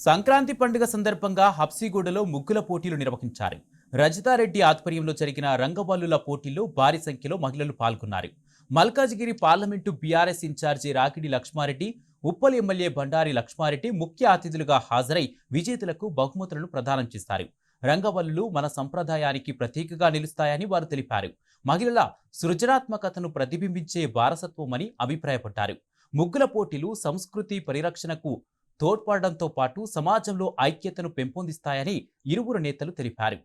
సంక్రాంతి పండుగ సందర్భంగా హబ్సిగూడలో ముగ్గుల పోటీలు నిర్వహించారు. రజితారెడ్డి ఆధ్వర్యంలో జరిగిన రంగవల్లుల పోటీల్లో భారీ సంఖ్యలో మహిళలు పాల్గొన్నారు. Malkajgiri parliament BRS incharge Rakidi Laxma Reddy, Uppal MLA Bandari Laxma Reddy ముఖ్య అతిథులుగా హాజరై విజేతలకు బహుమతులను ప్రదానం చేశారు. రంగవల్లులు మన సంప్రదాయానికి ప్రతీకగా నిలుస్తాయని వారు తెలిపారు. మహిళల సృజనాత్మకతను ప్రతిబింబించే వారసత్వమని అభిప్రాయపడ్డారు. ముగ్గుల పోటీలు సంస్కృతి పరిరక్షణకు తోడ్పడడంతో పాటు సమాజంలో ఐక్యతను పెంపొందిస్తాయని ఇరువురు నేతలు తెలిపారు.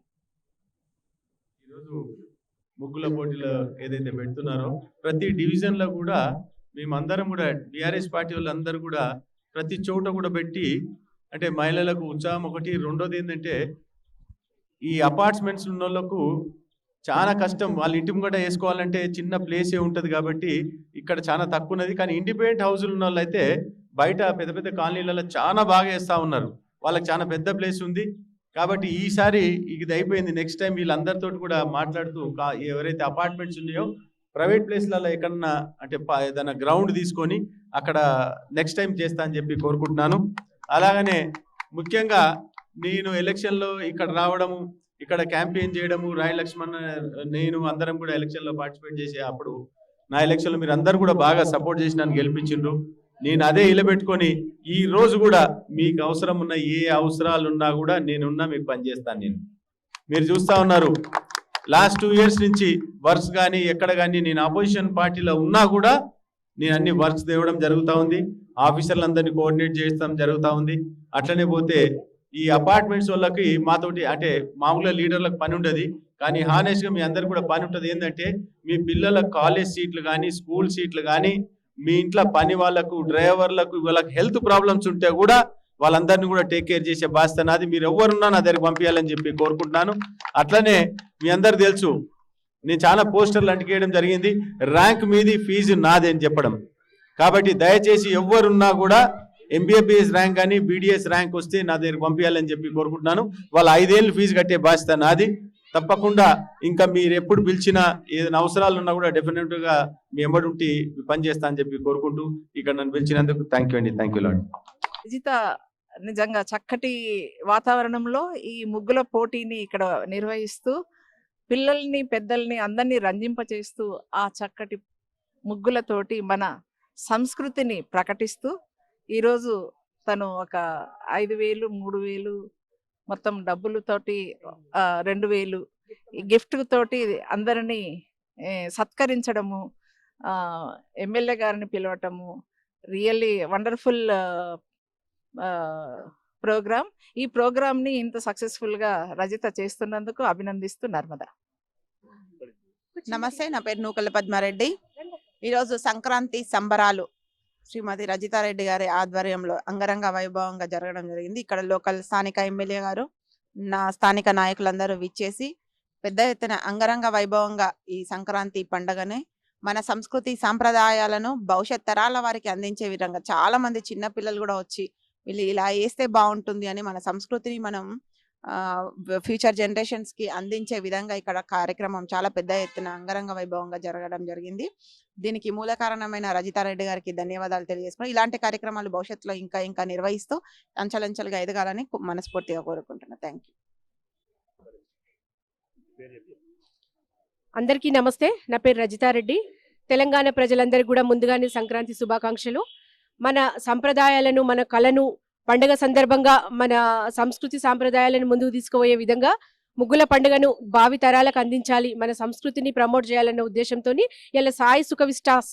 ఈరోజు ముగ్గుల పోటీలు ఏదైతే పెడుతున్నారో ప్రతి డివిజన్ లో కూడా మేమందరం కూడా టిఆర్ఎస్ పార్టీ వాళ్ళందరూ కూడా ప్రతి చోట కూడా పెట్టి అంటే మహిళలకు ఉత్సాహం ఒకటి, రెండోది ఏంటంటే ఈ అపార్ట్మెంట్స్ ఉన్న వాళ్ళకు చాలా కష్టం. వాళ్ళ ఇంటి ముంగట వేసుకోవాలంటే చిన్న ప్లేసే ఉంటుంది కాబట్టి ఇక్కడ చాలా తక్కువ ఉన్నది. కానీ ఇండిపెండెంట్ హౌస్లు ఉన్న వాళ్ళు అయితే బయట పెద్ద పెద్ద కాలనీలలో చాలా బాగా వేస్తూ ఉన్నారు. వాళ్ళకి చాలా పెద్ద ప్లేస్ ఉంది కాబట్టి ఈసారి ఇది అయిపోయింది. నెక్స్ట్ టైం వీళ్ళందరితో కూడా మాట్లాడుతూ ఎవరైతే అపార్ట్మెంట్స్ ఉన్నాయో ప్రైవేట్ ప్లేస్లలో ఎక్కడన్నా అంటే ఏదైనా గ్రౌండ్ తీసుకొని అక్కడ నెక్స్ట్ టైం చేస్తా అని చెప్పి కోరుకుంటున్నాను. అలాగనే ముఖ్యంగా నేను ఎలక్షన్లో ఇక్కడ రావడము, ఇక్కడ క్యాంపెయిన్ చేయడము, రాయ్ లక్ష్మణ్ నేను అందరం కూడా ఎలక్షన్లో పార్టిసిపేట్ చేసే అప్పుడు నా ఎలక్షన్లో మీరు అందరు కూడా బాగా సపోర్ట్ చేసి నన్ను గెలిపించిండ్రు. నేను అదే ఇలబెట్టుకొని ఈ రోజు కూడా మీకు అవసరం ఉన్న ఏ అవసరాలు ఉన్నా కూడా నేనున్నా మీకు పనిచేస్తాను. మీరు చూస్తూ ఉన్నారు లాస్ట్ 2 years నుంచి వర్క్స్ కానీ ఎక్కడ కానీ నేను అపోజిషన్ పార్టీలో ఉన్నా కూడా నేను అన్ని వర్క్స్ తేవడం జరుగుతూ ఉంది. ఆఫీసర్లందరినీ కోఆర్డినేట్ చేస్తాం జరుగుతూ ఉంది. అట్లనే పోతే ఈ అపార్ట్మెంట్స్ వాళ్ళకి మాతోటి అంటే మామూలుగా లీడర్లకు పని ఉండదు, కానీ హానెస్ట్గా మీ అందరికి కూడా పని ఉంటుంది. ఏంటంటే మీ పిల్లల కాలేజ్ సీట్లు కానీ స్కూల్ సీట్లు కానీ మీ ఇంట్లో పని వాళ్ళకు డ్రైవర్లకు వాళ్ళకి హెల్త్ ప్రాబ్లమ్స్ ఉంటే కూడా వాళ్ళందరినీ కూడా టేక్ కేర్ చేసే బాధ్యత నాది. మీరు ఎవరున్నా నా దగ్గరికి పంపించాలని చెప్పి కోరుకుంటున్నాను. అట్లనే మీ అందరు తెలుసు నేను చాలా పోస్టర్లు అంటికేయడం జరిగింది, ర్యాంక్ మీది ఫీజు నాది అని చెప్పడం. కాబట్టి దయచేసి ఎవరున్నా కూడా ఎంబీబీఎస్ ర్యాంక్ కానీ బీడీఎస్ ర్యాంక్ వస్తే నా దగ్గరికి పంపించాలని చెప్పి కోరుకుంటున్నాను. వాళ్ళ 5 ఏళ్ళు ఫీజు కట్టే బాధ్యత నాది. తప్పకుండా ఇంకా మీరు ఎప్పుడు పిలిచినా ఏదైనా అవసరాలు ఉన్నా కూడా డెఫినెట్గా మీ ఎంబడి ఉండి పని చేస్తా అని చెప్పి కోరుకుంటూ ఇక్కడ నన్ను పిలిచినందుకు థ్యాంక్ యూ అండి. Thank you lord. విజిత నిజంగా చక్కటి వాతావరణంలో ఈ ముగ్గుల పోటీని ఇక్కడ నిర్వహిస్తూ పిల్లల్ని పెద్దల్ని అందరినీ రంజింపచేస్తూ ఆ చక్కటి ముగ్గులతోటి మన సంస్కృతిని ప్రకటిస్తూ ఈరోజు తను ఒక 5,000 3,000 మొత్తం డబ్బులతోటి 2,000 గిఫ్ట్ తోటి అందరినీ సత్కరించడము, ఎమ్మెల్యే గారిని పిలవటము రియల్లీ వండర్ఫుల్ ప్రోగ్రామ్. ఈ ప్రోగ్రామ్ని ఇంత సక్సెస్ఫుల్గా రజిత చేస్తున్నందుకు అభినందిస్తూ నర్మద. నమస్తే, నా పేరు నూకల పద్మారెడ్డి. ఈరోజు సంక్రాంతి సంబరాలు శ్రీమతి రజితారెడ్డి గారి ఆధ్వర్యంలో అంగరంగ వైభవంగా జరగడం జరిగింది. ఇక్కడ లోకల్ స్థానిక ఎమ్మెల్యే గారు, నా స్థానిక నాయకులందరూ విచ్చేసి పెద్ద ఎత్తున అంగరంగ వైభవంగా ఈ సంక్రాంతి పండుగని మన సంస్కృతి సాంప్రదాయాలను భవిష్యత్ తరాల వారికి అందించే విధంగా చాలా మంది చిన్న పిల్లలు కూడా వచ్చి వీళ్ళు ఇలా వేస్తే బాగుంటుంది అని మన సంస్కృతిని మనం ఫ్యూచర్ జనరేషన్స్ కి అందించే విధంగా ఇక్కడ కార్యక్రమం చాలా పెద్ద ఎత్తున అంగరంగ వైభవంగా జరగడం జరిగింది. దీనికి మూల కారణమైన రజితారెడ్డి గారికి ధన్యవాదాలు తెలియజేసుకుని ఇలాంటి కార్యక్రమాలు భవిష్యత్తులో ఇంకా ఇంకా నిర్వహిస్తూ అంచెలంచెలుగా ఎదగాలని మనస్ఫూర్తిగా కోరుకుంటున్నాను. Thank you. అందరికీ నమస్తే, నా పేరు రజితారెడ్డి. తెలంగాణ ప్రజలందరికీ కూడా ముందుగానే సంక్రాంతి శుభాకాంక్షలు. మన సంప్రదాయాలను, మన కళను పండుగ సందర్భంగా మన సంస్కృతి సాంప్రదాయాలను ముందుకు తీసుకుపోయే విధంగా ముగ్గుల పండుగను భావి తరాలకు అందించాలి, మన సంస్కృతిని ప్రమోట్ చేయాలన్న ఉద్దేశంతో ఇలా సాయి సుఖ విస్టాస్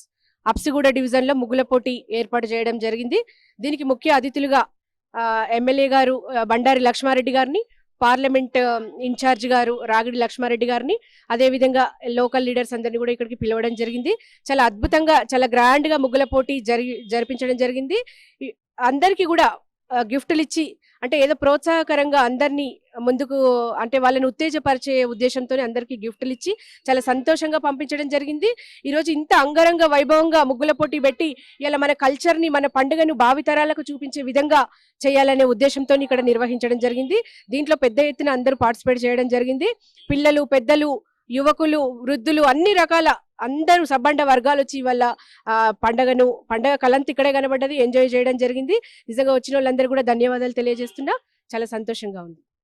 హబ్సిగూడ డివిజన్లో ముగ్గుల పోటీ ఏర్పాటు చేయడం జరిగింది. దీనికి ముఖ్య అతిథులుగా ఎమ్మెల్యే గారు బండారి లక్ష్మారెడ్డి గారిని, పార్లమెంట్ ఇన్ఛార్జ్ గారు రాగిడి లక్ష్మారెడ్డి గారిని, అదేవిధంగా లోకల్ లీడర్స్ అందరినీ కూడా ఇక్కడికి పిలవడం జరిగింది. చాలా అద్భుతంగా చాలా గ్రాండ్గా ముగ్గుల పోటీ జరిపించడం జరిగింది. అందరికీ కూడా గిఫ్టులు ఇచ్చి అంటే ఏదో ప్రోత్సాహకరంగా అందరినీ ముందుకు అంటే వాళ్ళని ఉత్తేజపరిచే ఉద్దేశంతో అందరికీ గిఫ్టులు ఇచ్చి చాలా సంతోషంగా పంపించడం జరిగింది. ఈరోజు ఇంత అంగరంగ వైభవంగా ముగ్గుల పోటీ పెట్టి ఇలా మన కల్చర్ని, మన పండుగను భావితరాలకు చూపించే విధంగా చేయాలనే ఉద్దేశంతో ఇక్కడ నిర్వహించడం జరిగింది. దీంట్లో పెద్ద ఎత్తున అందరూ పార్టిసిపేట్ చేయడం జరిగింది. పిల్లలు, పెద్దలు యువకులు, వృద్ధులు, అన్ని రకాల అందరూ సబ్బండ వర్గాలు వచ్చి ఇవాళ పండగ కలంత ఇక్కడే కనబడ్డది, ఎంజాయ్ చేయడం జరిగింది. నిజంగా వచ్చిన వాళ్ళందరూ కూడా ధన్యవాదాలు తెలియజేస్తున్నా. చాలా సంతోషంగా ఉంది.